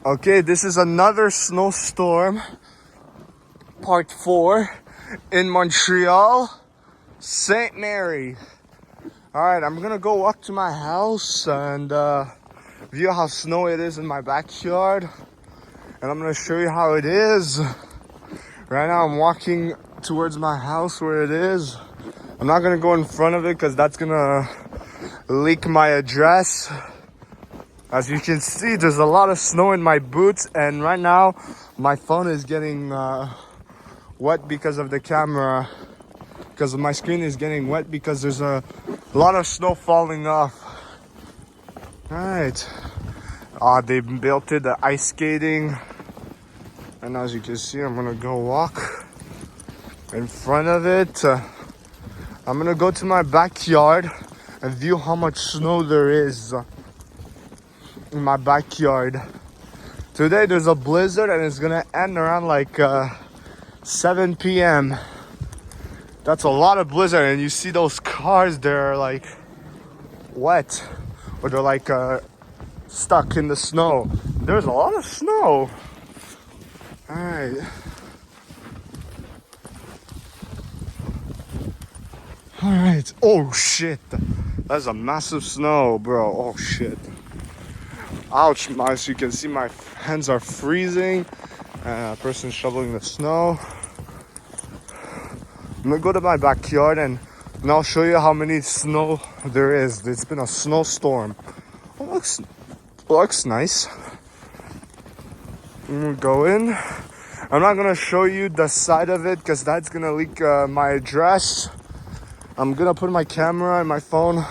Okay, this is another snowstorm, part 4 in Montreal, St. Mary. Alright, I'm gonna go walk to my house and view how snowy it is in my backyard. And I'm gonna show you how it is. Right now I'm walking towards my house where it is. I'm not gonna go in front of it because that's gonna leak my address. As you can see, there's a lot of snow in my boots, and right now my phone is getting wet because of the camera, because my screen is getting wet because there's a lot of snow falling off. Right. They built it, the ice skating, and as you can see, I'm gonna go walk in front of it. I'm gonna go to my backyard and view how much snow there is in my backyard. Today there's a blizzard and it's gonna end around like 7 p.m. That's a lot of blizzard, and you see those cars, they're like wet, or they're like stuck in the snow. There's a lot of snow. Alright. Alright. Oh shit. That's a massive snow, bro. Oh shit. Ouch. As you can see, my hands are freezing. A person shoveling the snow. I'm gonna go to my backyard and I'll show you how many snow there is. It's been a snowstorm. Oh, looks nice. I'm gonna go in. I'm not gonna show you the side of it because that's gonna leak my address. I'm gonna put my camera and my phone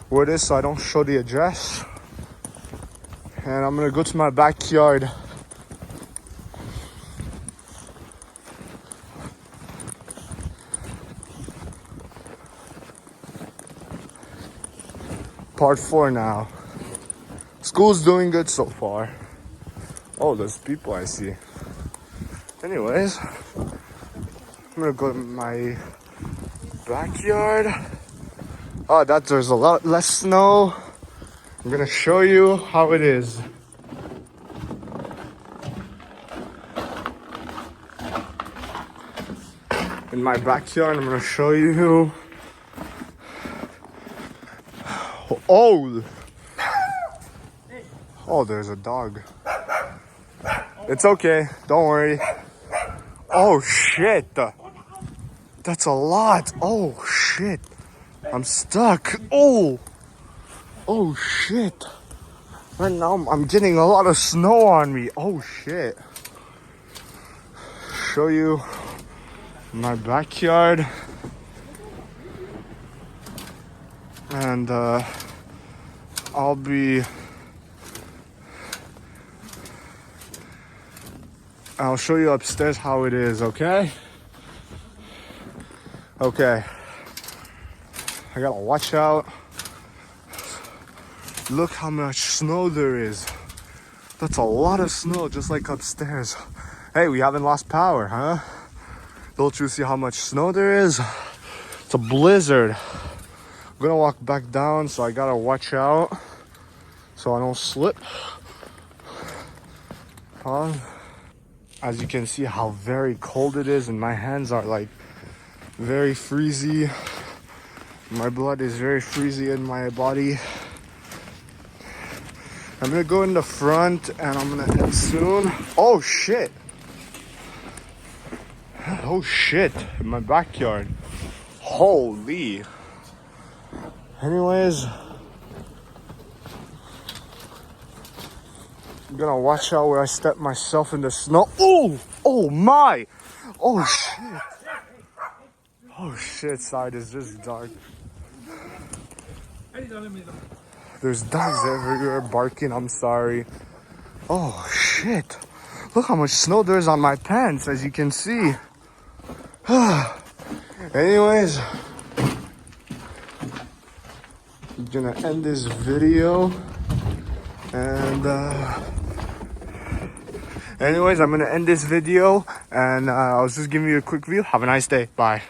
where it is so I don't show the address. And I'm gonna go to my backyard. Part 4 now. School's doing good so far. Oh, there's people I see. Anyways, I'm gonna go to my backyard. Oh, there's a lot less snow. I'm gonna show you how it is. In my backyard, I'm gonna show you. Oh! Oh, there's a dog. It's okay, don't worry. Oh shit! That's a lot. Oh shit! I'm stuck. Oh! Oh shit! Right now I'm getting a lot of snow on me. Oh shit! Show you my backyard, and I'll show you upstairs how it is. Okay? Okay. I gotta watch out. Look how much snow there is. That's a lot of snow, just like upstairs. Hey, we haven't lost power, huh? Don't you see how much snow there is? It's a blizzard. I'm gonna walk back down, so I gotta watch out so I don't slip. As you can see how very cold it is, and my hands are like very freezy. My blood is very freezy in my body. I'm gonna go in the front and I'm gonna end soon. Oh shit! Oh shit! In my backyard. Holy! Anyways, I'm gonna watch out where I step myself in the snow. Oh! Oh my! Oh shit! Oh shit, side is just dark. There's dogs everywhere barking, I'm sorry. Oh shit. Look how much snow there is on my pants, as you can see. Anyways, I'm gonna end this video. And anyways, I'm gonna end this video, and I was just giving you a quick view. Have a nice day. Bye.